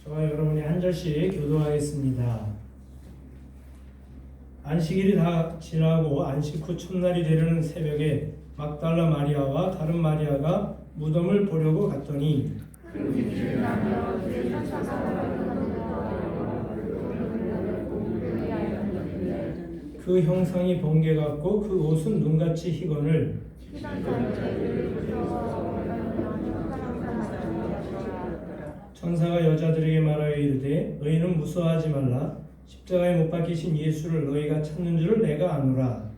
저와 여러분이 한 절씩 교도하겠습니다. 안식일이 다 지나고 안식 후 첫날이 되려는 새벽에 막달라 마리아와 다른 마리아가 무덤을 보려고 갔더니 그 형상이 번개 같고 그 옷은 눈같이 희건을 천사가 여자들에게 말하여 이르되 너희는 무서워하지 말라. 십자가에 못 박히신 예수를 너희가 찾는 줄을 내가 아노라.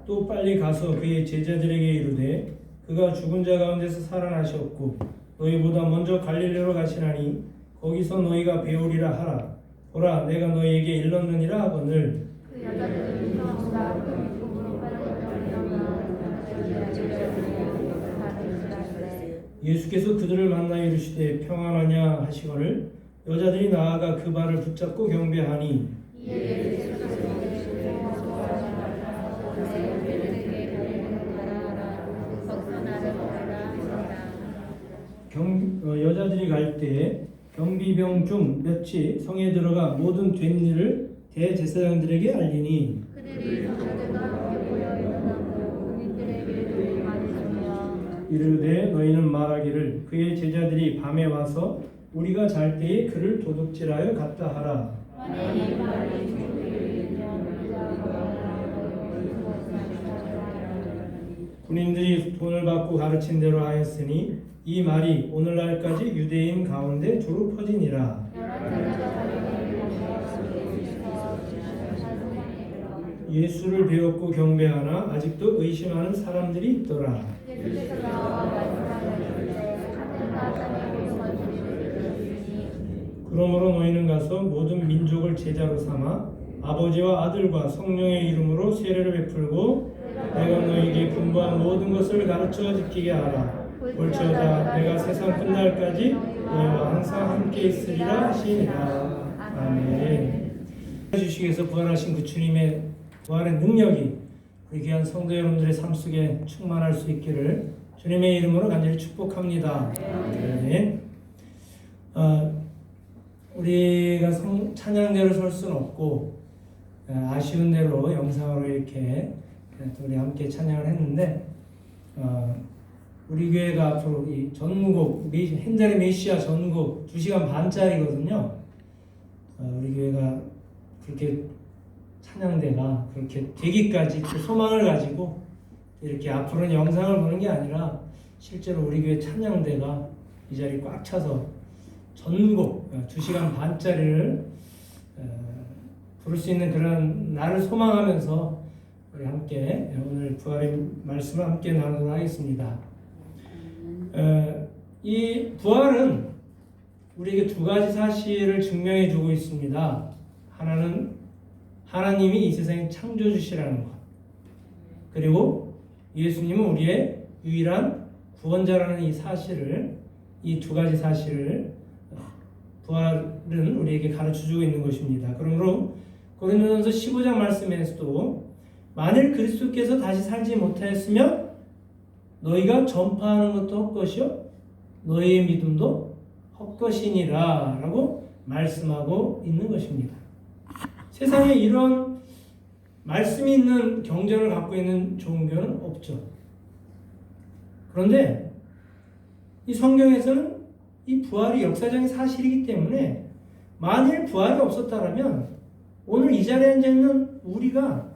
또 빨리 가서 그의 제자들에게 이르되 그가 죽은 자 가운데서 살아나셨고 너희보다 먼저 갈릴리로 가시나니 거기서 너희가 배우리라 하라. 보라 내가 너희에게 일렀느니라 하거늘 예수께서 그들을 만나 이르시되 평안하냐 하시거늘 여자들이 나아가 그 발을 붙잡고 경배하니 여자들이 갈 때 경비병 중 몇이 성에 들어가 모든 된 일을 대제사장들에게 알리니 이르되 너희는 말하기를 그의 제자들이 밤에 와서 우리가 잘 때에 그를 도둑질하여 갔다 하라. 군인들이 돈을 받고 가르친 대로 하였으니 이 말이 오늘날까지 유대인 가운데 두루 퍼지니라. 예수를 배웠고 경배하나 아직도 의심하는 사람들이 있더라. 그러므로 너희는 가서 모든 민족을 제자로 삼아 아버지와 아들과 성령의 이름으로 세례를 베풀고 내가 너희에게 분부한 모든 것을 가르쳐 지키게 하라. 볼지어다 내가 세상 끝날까지 너희와 항상 함께 있으리라 하시니라. 아멘. 주시기에서 부활하신 그 주님의 부활의 능력이 우리 귀한 성도 여러분들의 삶 속에 충만할 수 있기를 주님의 이름으로 간절히 축복합니다. 아멘. 우리가 찬양대로 설 수는 없고 아쉬운 대로 영상으로 이렇게 우리 함께 찬양을 했는데 우리 교회가 앞으로 이 전국 핸델의 메시아 전국 2시간 반짜리거든요. 우리 교회가 그렇게 찬양대가 그렇게 되기까지 그 소망을 가지고 이렇게 앞으로는 영상을 보는 게 아니라 실제로 우리 교회 찬양대가 이 자리 꽉 차서 전국 2시간 반짜리를 부를 수 있는 그런 날을 소망하면서 우리 함께 오늘 부활의 말씀을 함께 나누도록 하겠습니다. 이 부활은 우리에게 두 가지 사실을 증명해 주고 있습니다. 하나는 하나님이 이 세상의 창조주시라는 것, 그리고 예수님은 우리의 유일한 구원자라는 이 사실을, 이 두 가지 사실을 부활은 우리에게 가르쳐주고 있는 것입니다. 그러므로 고린도전서 15장 말씀에서도 만일 그리스도께서 다시 살지 못하였으면 너희가 전파하는 것도 헛것이요 너희의 믿음도 헛것이니라 라고 말씀하고 있는 것입니다. 세상에 이런 말씀이 있는 경전을 갖고 있는 종교는 없죠. 그런데 이 성경에서는 이 부활이 역사적인 사실이기 때문에 만일 부활이 없었다면 오늘 이 자리에 앉아 있는 우리가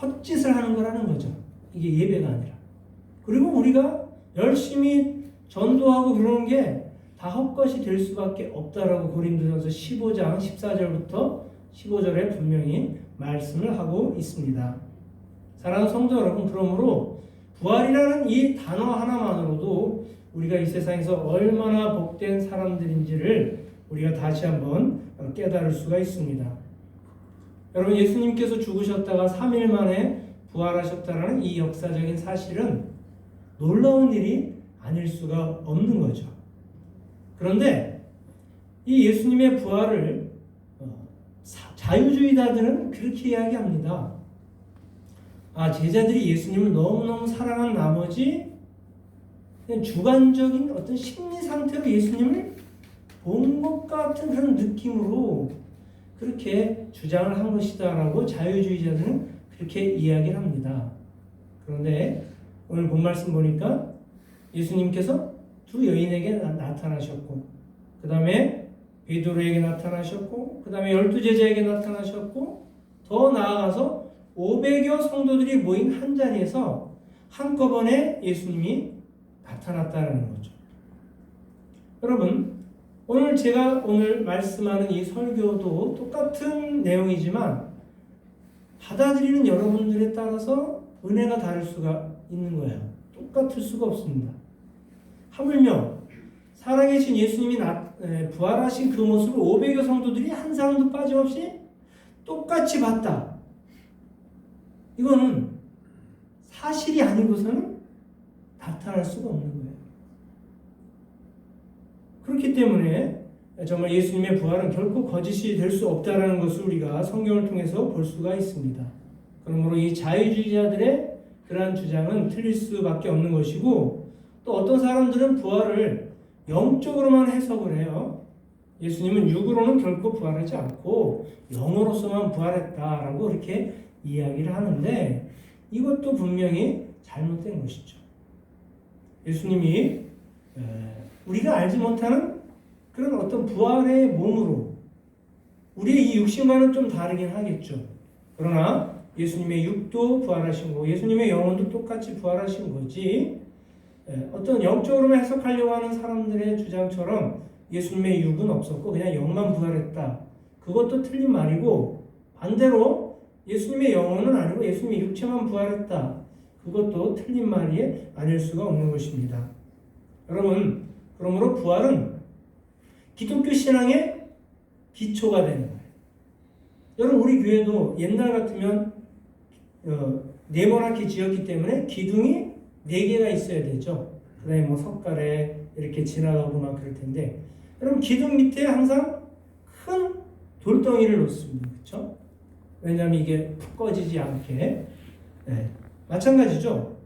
헛짓을 하는 거라는 거죠. 이게 예배가 아니라. 그리고 우리가 열심히 전도하고 그러는 게 다 헛것이 될 수밖에 없다라고 고린도전서 15장 14절부터 15절에 분명히 말씀을 하고 있습니다. 사랑하는 성도 여러분, 그러므로 부활이라는 이 단어 하나만으로도 우리가 이 세상에서 얼마나 복된 사람들인지를 우리가 다시 한번 깨달을 수가 있습니다. 여러분, 예수님께서 죽으셨다가 3일 만에 부활하셨다는 이 역사적인 사실은 놀라운 일이 아닐 수가 없는 거죠. 그런데 이 예수님의 부활을 자유주의자들은 그렇게 이야기합니다. 제자들이 예수님을 너무너무 사랑한 나머지 그냥 주관적인 어떤 심리 상태로 예수님을 본 것 같은 그런 느낌으로 그렇게 주장을 한 것이다라고 자유주의자들은 그렇게 이야기를 합니다. 그런데 오늘 본 말씀 보니까 예수님께서 두 여인에게 나타나셨고, 그 다음에 베드로에게 나타나셨고, 그 다음에 12제자에게 나타나셨고, 더 나아가서 500여 성도들이 모인 한 자리에서 한꺼번에 예수님이 나타났다는 거죠. 여러분, 제가 오늘 말씀하는 이 설교도 똑같은 내용이지만 받아들이는 여러분들에 따라서 은혜가 다를 수가 있는 거예요. 똑같을 수가 없습니다. 하물며 살아계신 예수님이 부활하신 그 모습을 500여 성도들이 한 사람도 빠짐없이 똑같이 봤다. 이거는 사실이 아니고서는 나타날 수가 없는 거예요. 그렇기 때문에 정말 예수님의 부활은 결코 거짓이 될 수 없다는 것을 우리가 성경을 통해서 볼 수가 있습니다. 그러므로 이 자유주의자들의 그러한 주장은 틀릴 수밖에 없는 것이고, 또 어떤 사람들은 부활을 영적으로만 해석을 해요. 예수님은 육으로는 결코 부활하지 않고 영으로서만 부활했다라고 이렇게 이야기를 하는데, 이것도 분명히 잘못된 것이죠. 예수님이 우리가 알지 못하는 그런 어떤 부활의 몸으로, 우리의 이 육신과는 좀 다르긴 하겠죠. 그러나 예수님의 육도 부활하신 거고 예수님의 영혼도 똑같이 부활하신 거지, 어떤 영적으로만 해석하려고 하는 사람들의 주장처럼 예수님의 육은 없었고 그냥 영만 부활했다, 그것도 틀린 말이고, 반대로 예수님의 영혼은 아니고 예수님의 육체만 부활했다, 그것도 틀린 말이 아닐 수가 없는 것입니다. 여러분, 그러므로 부활은 기독교 신앙의 기초가 되는 거예요. 여러분, 우리 교회도 옛날 같으면 네모나게 지었기 때문에 기둥이 4개가 있어야 되죠. 그 다음에 뭐 석가래 이렇게 지나가고 막 그럴 텐데, 여러분 기둥 밑에 항상 큰 돌덩이를 놓습니다. 그렇죠? 왜냐하면 이게 푹 꺼지지 않게. 마찬가지죠.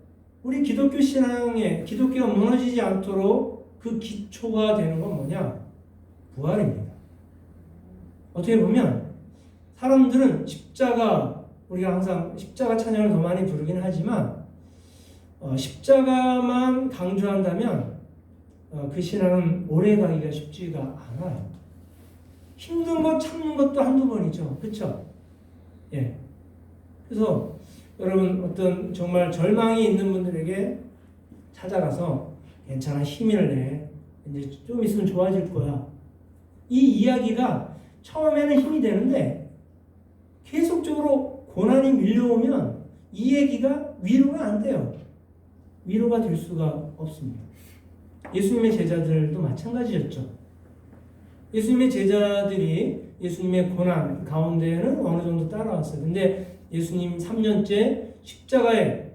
우리 기독교 신앙에 기독교가 무너지지 않도록 그 기초가 되는 건 뭐냐? 부활입니다. 어떻게 보면 사람들은 십자가, 우리가 항상 십자가 찬양을 더 많이 부르긴 하지만 십자가만 강조한다면 그 신앙은 오래 가기가 쉽지가 않아요. 힘든 거 참는 것도 한두 번이죠. 그렇죠? 예. 그래서 여러분, 어떤 정말 절망이 있는 분들에게 찾아가서 괜찮아, 힘을 내, 이제 좀 있으면 좋아질 거야, 이 이야기가 처음에는 힘이 되는데 계속적으로 고난이 밀려오면 이 얘기가 위로가 안 돼요. 위로가 될 수가 없습니다. 예수님의 제자들도 마찬가지였죠. 예수님의 제자들이 예수님의 고난 가운데에는 어느 정도 따라왔어요. 근데 예수님 3년째 십자가에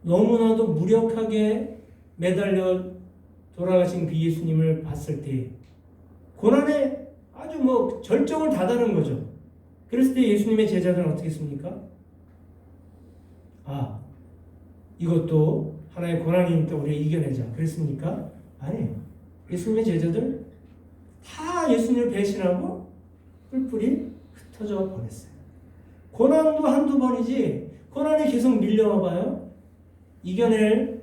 너무나도 무력하게 매달려 돌아가신 그 예수님을 봤을 때 고난에 아주 절정을 다다른 거죠. 그랬을 때 예수님의 제자들은 어떻게 했습니까? 이것도 하나의 고난이니까 우리가 이겨내자, 그랬습니까? 아니에요. 예수님의 제자들 다 예수님을 배신하고 뿔뿔이 흩어져 버렸어요. 고난도 한두 번이지 고난이 계속 밀려와봐요, 이겨낼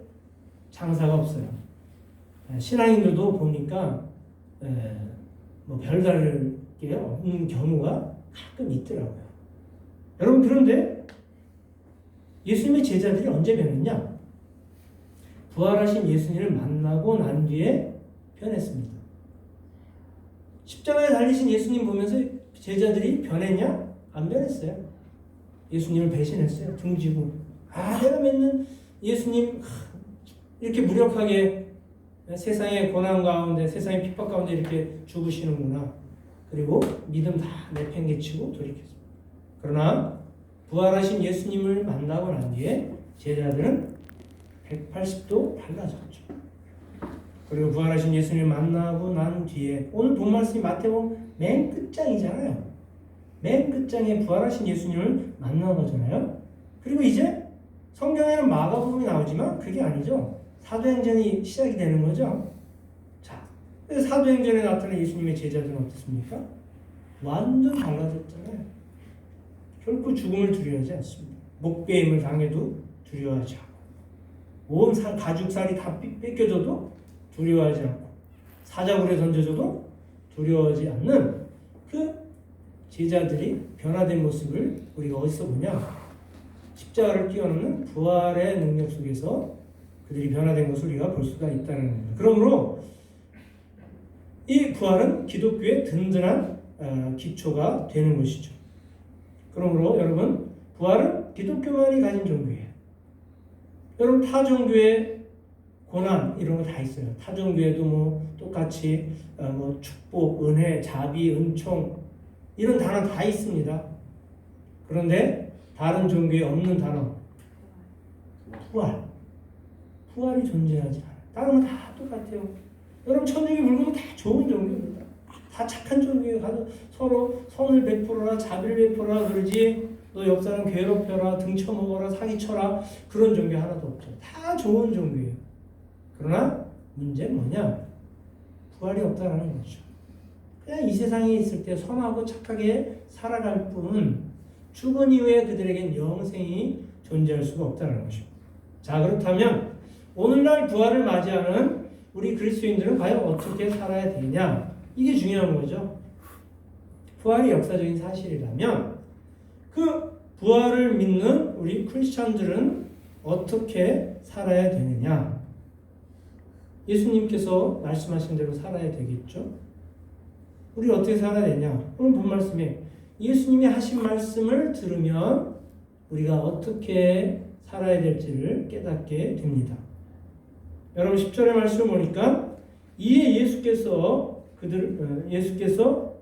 장사가 없어요. 신앙인들도 보니까 별다를 게 없는 경우가 가끔 있더라고요. 여러분, 그런데 예수님의 제자들이 언제 변했냐? 부활하신 예수님을 만나고 난 뒤에 변했습니다. 십자가에 달리신 예수님 보면서 제자들이 변했냐? 안 변했어요. 예수님을 배신했어요. 등지고, 내가 믿는 예수님 이렇게 무력하게 세상의 고난 가운데, 세상의 핍박 가운데 이렇게 죽으시는구나. 그리고 믿음 다 내팽개치고 돌이켰습니다. 그러나 부활하신 예수님을 만나고 난 뒤에 제자들은 180도 달라졌죠. 그리고 부활하신 예수님을 만나고 난 뒤에, 오늘 본 말씀이 마태복음 맨 끝장이잖아요. 맨 끝장에 부활하신 예수님을 만난 거잖아요. 그리고 그리고 이제 성경에는 마가복음이 나오지만 그게 아니죠. 사도행전이 시작이 되는 거죠. 자, 그래서 사도행전에 나타난 예수님의 제자들은 어떻습니까? 완전 달라졌잖아요. 결코 죽음을 두려워하지 않습니다. 목배임을 당해도 두려워하지 않고, 온 가죽살이 다 뺏겨져도 두려워하지 않고, 사자굴에 던져져도 두려워하지 않는 그 제자들이 변화된 모습을 우리가 어디서 보냐? 십자가를 뛰어넘는 부활의 능력 속에서 그들이 변화된 것을 우리가 볼 수가 있다는 겁니다. 그러므로 이 부활은 기독교의 든든한 기초가 되는 것이죠. 그러므로 여러분, 부활은 기독교만이 가진 종교예요. 여러분, 타 종교의 고난 이런 거 다 있어요. 타 종교에도 뭐 똑같이 뭐 축복, 은혜, 자비, 은총 이런 단어 다 있습니다. 그런데 다른 종교에 없는 단어, 부활. 부활이 존재하지 않아요. 다른 건 다 똑같아요. 여러분, 천주교 불교는 다 좋은 종교입니다. 다 착한 종교예요. 서로 선을 베풀어라, 자비를 베풀어라 그러지, 너 옆 사람 괴롭혀라, 등쳐먹어라, 사기쳐라, 그런 종교 하나도 없죠. 다 좋은 종교예요. 그러나 문제는 뭐냐? 부활이 없다라는 거죠. 그냥 이 세상에 있을 때 선하고 착하게 살아갈 뿐 죽은 이후에 그들에겐 영생이 존재할 수가 없다는 것이죠. 자, 그렇다면 오늘날 부활을 맞이하는 우리 그리스도인들은 과연 어떻게 살아야 되냐? 이게 중요한 거죠. 부활이 역사적인 사실이라면 그 부활을 믿는 우리 크리스천들은 어떻게 살아야 되느냐? 예수님께서 말씀하신 대로 살아야 되겠죠? 우리 어떻게 살아야 되냐? 오늘 본 말씀에 예수님이 하신 말씀을 들으면 우리가 어떻게 살아야 될지를 깨닫게 됩니다. 여러분, 10절의 말씀을 보니까 이에 예수께서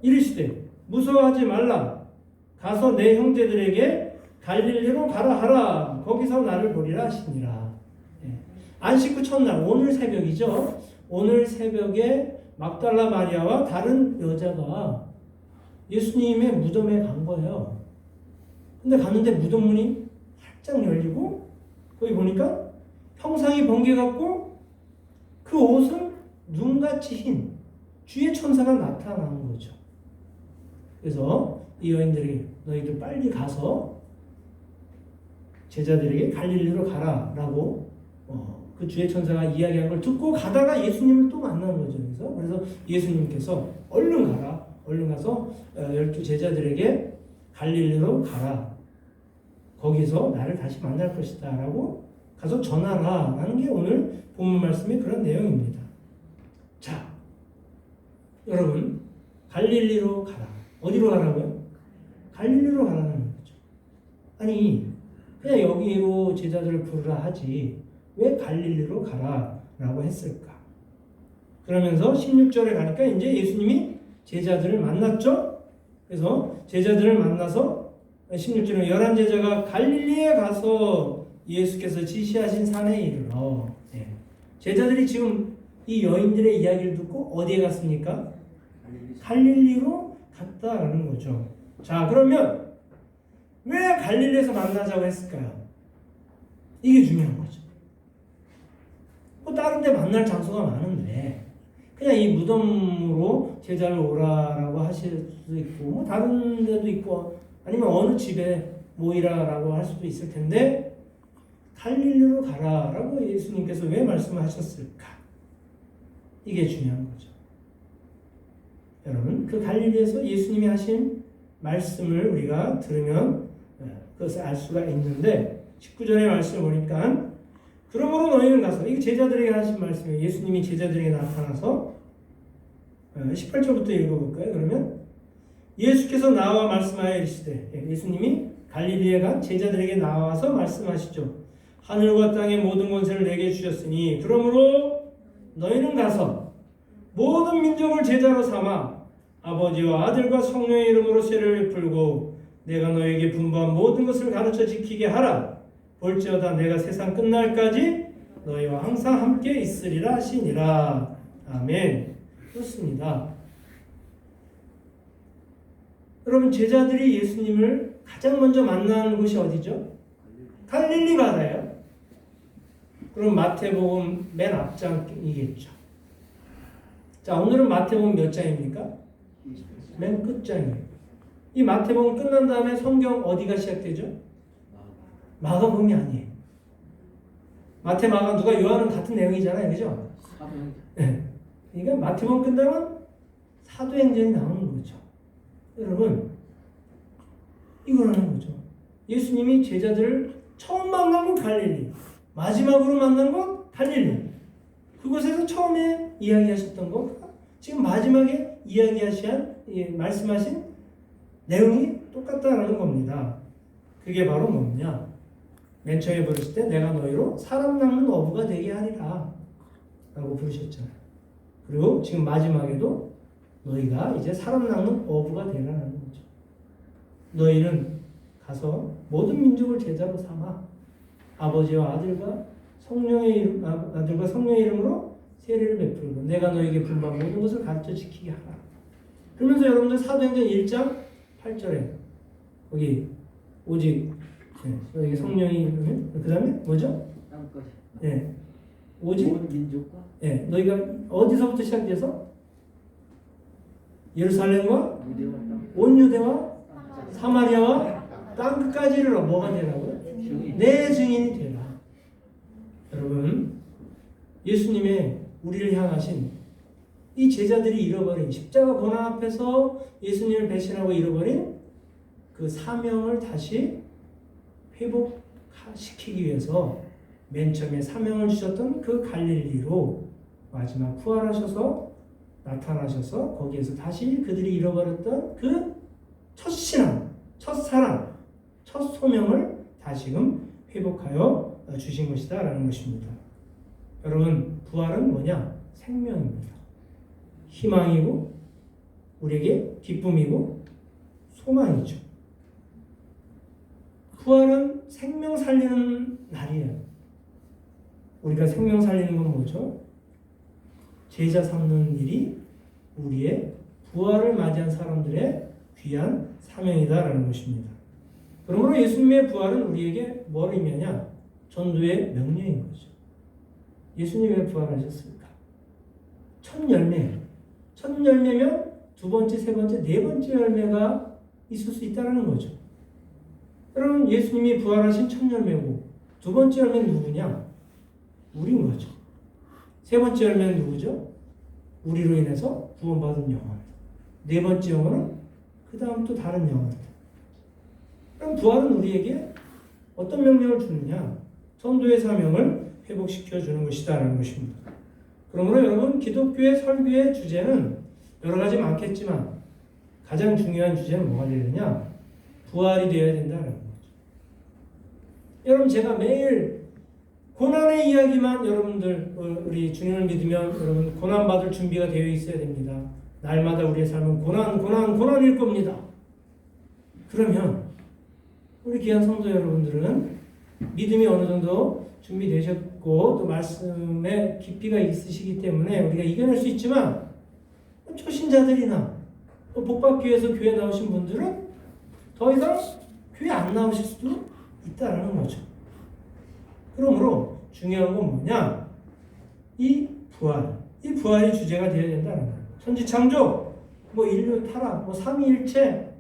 이르시되 무서워하지 말라. 가서 내 형제들에게 갈릴리로 가라 하라. 거기서 나를 보리라 하시니라. 안식 후 첫날, 오늘 새벽이죠. 오늘 새벽에 막달라 마리아와 다른 여자가 예수님의 무덤에 간 거예요. 근데 갔는데 무덤 문이 활짝 열리고 거기 보니까 형상이 번개같고 그 옷은 눈같이 흰 주의 천사가 나타난 거죠. 그래서 이 여인들이 너희들 빨리 가서 제자들에게 갈릴리로 가라라고 그 주의 천사가 이야기한 걸 듣고 가다가 예수님을 또 만난 거죠. 그래서 예수님께서 얼른 가라, 얼른 가서 12 제자들에게 갈릴리로 가라. 거기서 나를 다시 만날 것이다 라고 가서 전하라 라는 게 오늘 본문 말씀의 그런 내용입니다. 자, 여러분, 갈릴리로 가라. 어디로 가라고요? 갈릴리로 가라는 거죠. 아니, 그냥 여기로 제자들을 부르라 하지 왜 갈릴리로 가라 라고 했을까? 그러면서 16절에 가니까 이제 예수님이 제자들을 만났죠. 그래서 제자들을 만나서 16절에 11제자가 갈릴리에 가서 예수께서 지시하신 산에 이르러. 제자들이 지금 이 여인들의 이야기를 듣고 어디에 갔습니까? 갈릴리로 갔다라는 거죠. 자, 그러면 왜 갈릴리에서 만나자고 했을까요? 이게 중요한 거죠. 뭐 다른 데 만날 장소가 많은데 그냥 이 무덤으로 제자를 오라라고 하실 수도 있고 뭐 다른 데도 있고 아니면 어느 집에 모이라라고 할 수도 있을 텐데 갈릴리로 가라라고 예수님께서 왜 말씀하셨을까? 이게 중요한 거죠. 여러분, 그 갈릴리에서 예수님이 하신 말씀을 우리가 들으면 그것을 알 수가 있는데 19절의 말씀을 보니까 그러므로 너희는 가서, 이게 제자들에게 하신 말씀이에요. 예수님이 제자들에게 나타나서 18절부터 읽어볼까요? 그러면 예수께서 나와 말씀하여 이르시되, 예수님이 갈릴리에 간 제자들에게 나와서 말씀하시죠. 하늘과 땅의 모든 권세를 내게 주셨으니 그러므로 너희는 가서 모든 민족을 제자로 삼아 아버지와 아들과 성령의 이름으로 세례를 베풀고 내가 너에게 분부한 모든 것을 가르쳐 지키게 하라. 볼지어다 내가 세상 끝날까지 너희와 항상 함께 있으리라 하시니라. 아멘. 그렇습니다. 여러분, 제자들이 예수님을 가장 먼저 만난 곳이 어디죠? 갈릴리 바다예요. 그럼 마태복음 맨 앞장이겠죠. 자, 오늘은 마태복음 몇 장입니까? 맨 끝장이에요. 이 마태복음 끝난 다음에 성경 어디가 시작되죠? 마가복음이 아니에요. 마태, 마가, 누가, 요한은 같은 내용이잖아요. 그죠? 네. 그러니까 마태복음 끝나면 사도행전이 나오는 거죠. 여러분, 이거라는 거죠. 예수님이 제자들을 처음 만난 건 갈릴리, 마지막으로 만난 건 갈릴리. 그곳에서 처음에 이야기하셨던 것과 지금 마지막에 말씀하신 내용이 똑같다는 겁니다. 그게 바로 뭐냐? 맨 처음에 부르실 때 내가 너희로 사람 낚는 어부가 되게 하리라 라고 부르셨잖아요. 그리고 지금 마지막에도 너희가 이제 사람 낚는 어부가 되라는 거죠. 너희는 가서 모든 민족을 제자로 삼아 아버지와 아들과 성령의 이름으로 세례를 베풀고 내가 너에게 분부한 모든 것을 가르쳐 지키게 하라. 그러면서 여러분들 사도행전 1장 8절에 거기 오직 너에게 성령이 그 다음에 뭐죠? 오직 민족과 너희가 어디서부터 시작돼서 예루살렘과 온 유대와 사마리아와 땅 끝까지를 뭐가 되라고요? 내 증인이 되라. 여러분, 예수님의 우리를 향하신 이 제자들이 잃어버린 십자가 고난 앞에서 예수님을 배신하고 잃어버린 그 사명을 다시 회복시키기 위해서 맨 처음에 사명을 주셨던 그 갈릴리로 마지막 부활하셔서 나타나셔서 거기에서 다시 그들이 잃어버렸던 그 첫신앙, 첫사랑, 첫 소명을 다시금 회복하여 주신 것이다 라는 것입니다. 여러분, 부활은 뭐냐? 생명입니다. 희망이고 우리에게 기쁨이고 소망이죠. 부활은 생명 살리는 날이에요. 우리가 생명 살리는 건 뭐죠? 제자 삼는 일이 우리의 부활을 맞이한 사람들의 귀한 사명이다라는 것입니다. 그러므로 예수님의 부활은 우리에게 뭘 의미하냐? 전도의 명령인 거죠. 예수님이 왜 부활하셨습니까? 첫 열매예요. 첫 열매면 두 번째, 세 번째, 네 번째 열매가 있을 수 있다는 거죠. 여러분, 예수님이 부활하신 첫 열매고 두 번째 열매는 누구냐? 우리인 거죠. 세 번째 열매는 누구죠? 우리로 인해서 구원받은 영혼. 네 번째 영혼은 그 다음 또 다른 영혼들. 그럼 부활은 우리에게 어떤 명령을 주느냐? 전도의 사명을 회복시켜 주는 것이다라는 것입니다. 그러므로 여러분, 기독교의 설교의 주제는 여러 가지 많겠지만 가장 중요한 주제는 뭐가 되느냐? 부활이 되어야 된다는 거죠. 여러분, 제가 매일 고난의 이야기만 여러분들 우리 주님을 믿으면 여러분 고난받을 준비가 되어 있어야 됩니다. 날마다 우리의 삶은 고난일 겁니다. 그러면 우리 귀한 성도 여러분들은 믿음이 어느 정도 준비되셨고 또 말씀에 깊이가 있으시기 때문에 우리가 이겨낼 수 있지만 초신자들이나 또 복받기 위해서 교회 나오신 분들은 더 이상 교회 안 나오실 수도 있다라는 거죠. 그러므로 중요한 건 뭐냐? 이 부활이 주제가 되어야 된다는 거예요. 천지창조, 인류 타락, 삼위일체,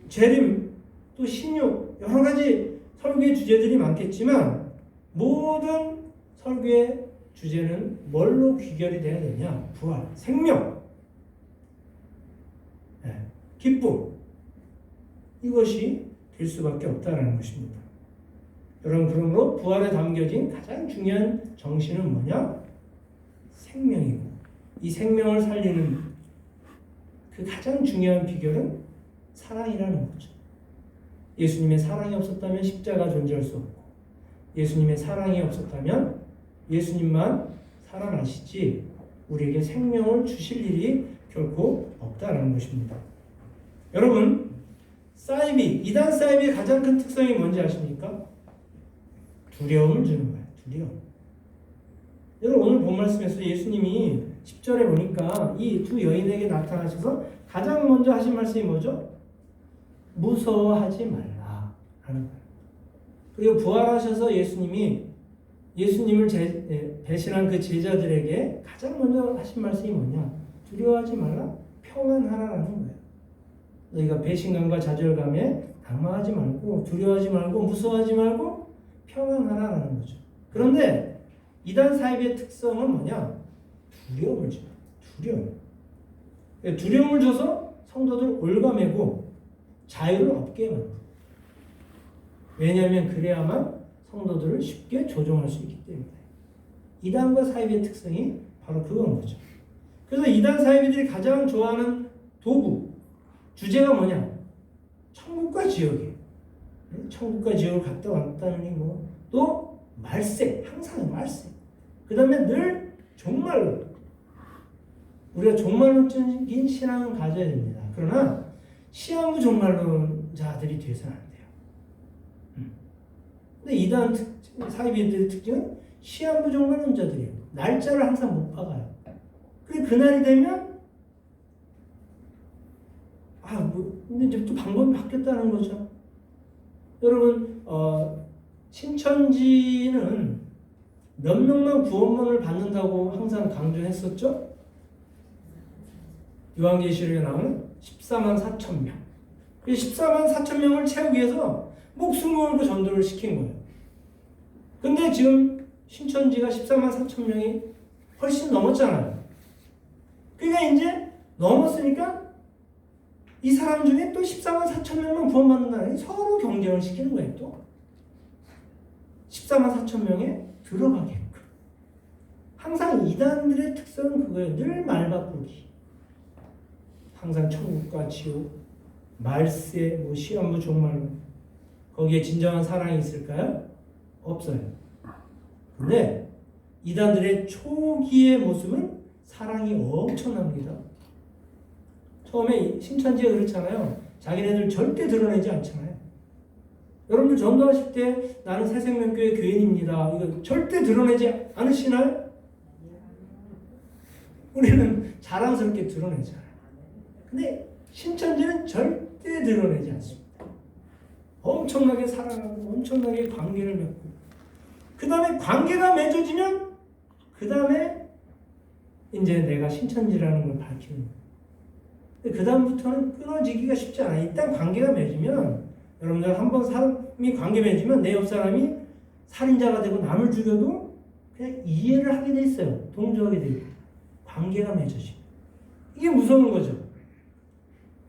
재림, 또 신육, 여러 가지 설교의 주제들이 많겠지만 모든 설교의 주제는 뭘로 귀결이 돼야 되냐? 부활, 생명, 기쁨, 이것이 될 수밖에 없다는 것입니다. 여러분, 그러므로 부활에 담겨진 가장 중요한 정신은 뭐냐? 생명이고 이 생명을 살리는 그 가장 중요한 비결은 사랑이라는 거죠. 예수님의 사랑이 없었다면 십자가 존재할 수 없고 예수님의 사랑이 없었다면 예수님만 살아나시지 우리에게 생명을 주실 일이 결코 없다는 것입니다. 여러분, 이단 사이비의 가장 큰 특성이 뭔지 아십니까? 두려움을 주는 거예요. 두려움. 여러분, 오늘 본 말씀에서 예수님이 10절에 보니까 이 두 여인에게 나타나셔서 가장 먼저 하신 말씀이 뭐죠? 무서워하지 말라 하는 거예요. 그리고 부활하셔서 예수님을 배신한 그 제자들에게 가장 먼저 하신 말씀이 뭐냐? 두려워하지 말라, 평안하라라는 거예요. 너희가 배신감과 좌절감에 당황하지 말고, 두려워하지 말고, 무서워하지 말고 평안하라라는 거죠. 그런데 이단 사입의 특성은 뭐냐? 두려움을 줘요. 두려움을 줘서 성도들 올가매고 자유를 없게 만듭니다. 왜냐하면 그래야만 성도들을 쉽게 조종할 수 있기 때문에. 이단과 사입의 특성이 바로 그건 거죠. 그래서 이단 사입이들이 가장 좋아하는 도구, 주제가 뭐냐? 천국과 지옥이에요. 천국과 지옥을 갔다 왔다느니 또 말세, 항상 말세. 그 다음에 늘 종말론. 우리가 종말론적인 신앙을 가져야 됩니다. 그러나 시한부 종말론자들이 돼서는 안 돼요. 근데 이단 사이비들의 특징은 시한부 종말론자들이에요. 날짜를 항상 못 박아요. 그리고 그날이 되면 근데 이제 또 방법이 바뀌었다는 거죠. 여러분, 신천지는 몇 명만 구원문을 받는다고 항상 강조했었죠? 요한계시록에 나오는 14만 4천 명. 14만 4천 명을 채우기 위해서 목숨을 걸고 전도를 시킨 거예요. 근데 지금 신천지가 14만 4천 명이 훨씬 넘었잖아요. 그러니까 이제 넘었으니까 이 사람 중에 또 14만 4천 명만 구원받는다니 서로 경쟁을 시키는 거예요. 또 14만 4천 명에 들어가게끔. 항상 이단들의 특성은 그거예요. 늘 말 바꾸기. 항상 천국과 지옥, 말세, 시한부 종말론. 거기에 진정한 사랑이 있을까요? 없어요. 근데 이단들의 초기의 모습은 사랑이 엄청납니다. 처음에 신천지가 그렇잖아요. 자기네들 절대 드러내지 않잖아요. 여러분들 전도하실 때 나는 새생명교회 교인입니다. 이거 절대 드러내지 않으시나요? 우리는 자랑스럽게 드러내잖아요. 근데 신천지는 절대 드러내지 않습니다. 엄청나게 사랑하고 엄청나게 관계를 맺고 그 다음에 관계가 맺어지면 그 다음에 이제 내가 신천지라는 걸 밝히는 거예요. 그 다음부터는 끊어지기가 쉽지 않아요. 일단 관계가 맺으면 여러분들 한번 사람이 관계 맺으면 내 옆 사람이 살인자가 되고 남을 죽여도 그냥 이해를 하게 돼 있어요. 동조하게 돼 있고 관계가 맺어지고 이게 무서운 거죠.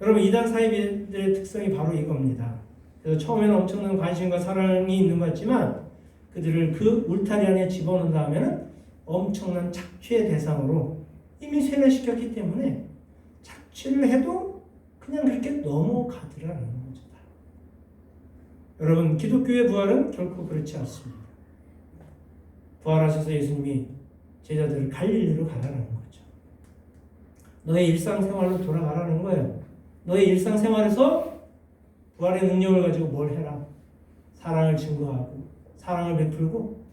여러분 이단 사이비들의 특성이 바로 이겁니다. 그래서 처음에는 엄청난 관심과 사랑이 있는 것 같지만 그들을 그 울타리 안에 집어넣은 다음에는 엄청난 착취의 대상으로 이미 세뇌시켰기 때문에 착취를 해도 그냥 그렇게 넘어가더라는 거죠. 여러분 기독교의 부활은 결코 그렇지 않습니다. 부활하셔서 예수님이 제자들을 갈릴리로 가라는 거죠. 너의 일상생활로 돌아가라는 거예요. 너의 일상생활에서 부활의 능력을 가지고 뭘 해라? 사랑을 증거하고 사랑을 베풀고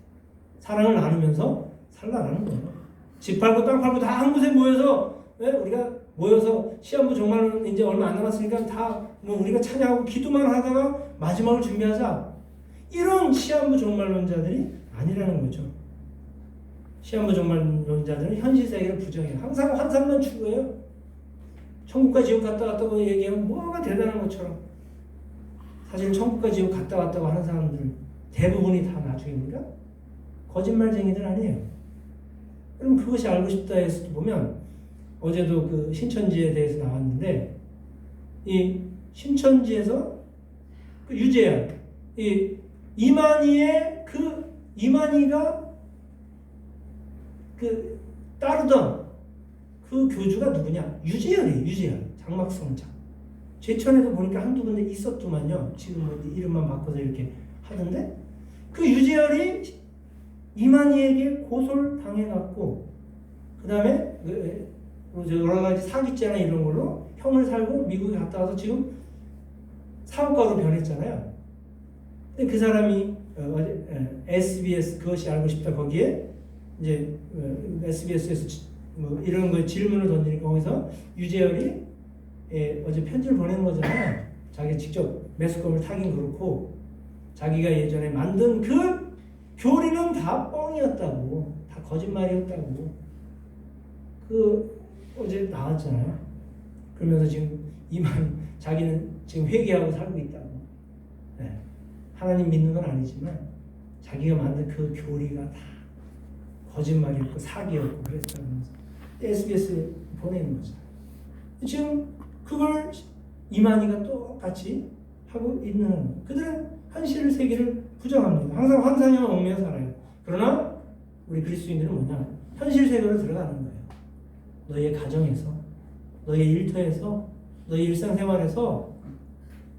사랑을 나누면서 살라라는 거예요. 집 팔고 땅 팔고 다 한 곳에 모여서 우리가 모여서 시한부 종말은 이제 얼마 안 남았으니까 다 우리가 찬양하고 기도만 하다가 마지막을 준비하자. 이런 시한부 종말론자들이 아니라는 거죠. 시한부 종말론자들은 현실 세계를 부정해요. 항상 환상만 추구해요. 천국과 지옥 갔다 왔다고 얘기하면 뭐가 대단한 것처럼. 사실 천국과 지옥 갔다 왔다고 하는 사람들 대부분이 다 나중입니까? 거짓말쟁이들 아니에요. 그럼 그것이 알고 싶다 해서 보면 어제도 그 신천지에 대해서 나왔는데 이 신천지에서 그 유재열 이 이만희가 그 따르던 그 교주가 누구냐? 유재열 장막성장. 제천에도 보니까 한두 군데 있었더만요. 지금 뭐 이름만 바꿔서 이렇게 하던데 그 유재열이 이만희에게 고소를 당해갖고 그 다음에 여러 가지 사기죄나 이런 걸로 형을 살고 미국에 갔다 와서 지금 사업가로 변했잖아요. 근데 그 사람이 SBS 그것이 알고 싶다 거기에 이제 SBS에서 뭐 이런 거 질문을 던지니까 거기서 유재열이 어제 편지를 보낸 거잖아요. 자기 직접 매스컴을 타긴 그렇고 자기가 예전에 만든 그 교리는 다 뻥이었다고, 다 거짓말이었다고. 어제 나왔잖아요. 그러면서 지금 자기는 지금 회개하고 살고 있다고. 네. 하나님 믿는 건 아니지만 자기가 만든 그 교리가 다 거짓말이었고 사기였고 그랬다면서 SBS에 보내는 거죠. 지금 그걸 이만희가 똑같이 하고 있는 거예요. 그들은 현실 세계를 부정합니다. 항상 환상에만 얽매여 살아요. 그러나 우리 그리스도인들은 뭐냐? 현실 세계로 들어가는 거예요. 너의 가정에서, 너의 일터에서, 너의 일상생활에서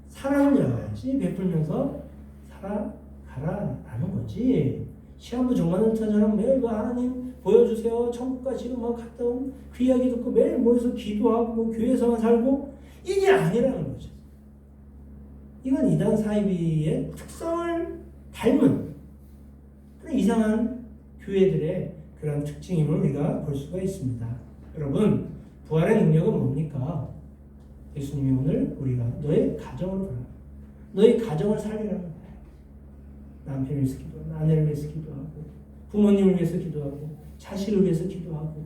사랑을 여야지 베풀면서 살아가라라는 거지. 시한부 종만을타처럼 매일 하나님 보여주세요. 천국과 지금 갔다 온 그 이야기 듣고 매일 모여서 기도하고 교회에서만 살고 이게 아니라는 거죠. 이건 이단 사이비의 특성을 닮은 그런 이상한 교회들의 그런 특징임을 우리가 볼 수가 있습니다. 여러분, 부활의 능력은 뭡니까? 예수님이 오늘 우리가 너의 가정을 보라. 너의 가정을 살리라는 거예요. 남편을 위해서 기도하고, 아내를 위해서 기도하고, 부모님을 위해서 기도하고, 자식을 위해서 기도하고,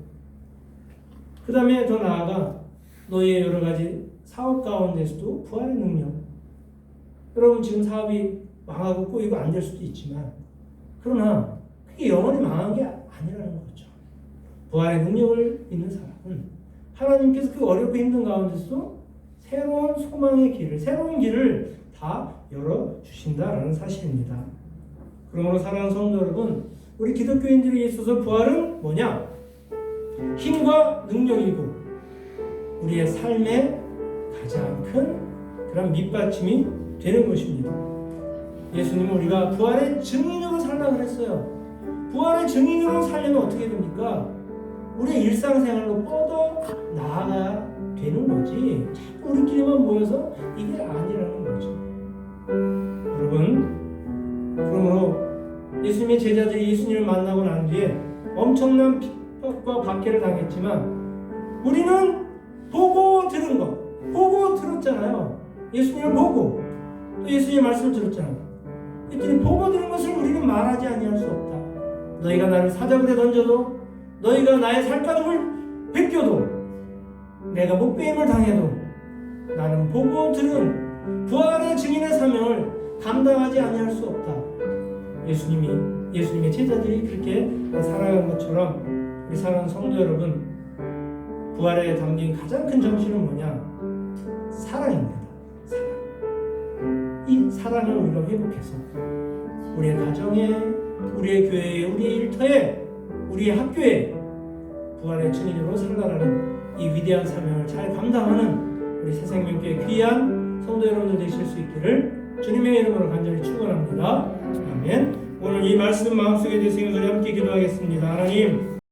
그 다음에 더 나아가 너의 여러 가지 사업 가운데서도 부활의 능력. 여러분 지금 사업이 망하고 꼬이고 안 될 수도 있지만, 그러나 그게 영원히 망한 게 아니라는 거죠. 부활의 능력을 믿는 사람은 하나님께서 그 어렵고 힘든 가운데서도 새로운 소망의 길을, 새로운 길을 다 열어주신다라는 사실입니다. 그러므로 사랑하는 성도 여러분, 우리 기독교인들에 있어서 부활은 뭐냐? 힘과 능력이고 우리의 삶의 가장 큰 그런 밑받침이 되는 것입니다. 예수님은 우리가 부활의 증인으로 살라고 그랬어요. 부활의 증인으로 살려면 어떻게 됩니까? 우리의 일상생활로 뻗어 나아가야 되는 거지. 자꾸 우리끼리만 모여서 이게 아니라는 거죠. 여러분, 그러므로 예수님의 제자들이 예수님을 만나고 난 뒤에 엄청난 핍박과 박해를 당했지만 우리는 보고 들은 것, 보고 들었잖아요. 예수님을 보고 또 예수님의 말씀을 들었잖아요. 그랬더니 보고 들은 것을 우리는 말하지 아니할 수 없다. 너희가 나를 사자굴에 던져도, 너희가 나의 살갗을 베껴도, 내가 목베임을 당해도 나는 보고 들은 부활의 증인의 사명을 감당하지 아니할 수 없다. 예수님의 제자들이 그렇게 살아간 것처럼 우리 사랑하는 성도 여러분, 부활에 담긴 가장 큰 정신은 뭐냐? 사랑입니다. 사랑. 이 사랑을 우리가 회복해서 우리의 가정에, 우리의 교회에, 우리의 일터에, 우리의 학교에 부활의 증인으로 살아가는 이 위대한 사명을 잘 감당하는 우리 새생명교회 귀한 성도 여러분들 되실 수 있기를 주님의 이름으로 간절히 축원합니다. 아멘. 오늘 이 말씀 마음속에 드시는 소리 함께 기도하겠습니다. 하나님,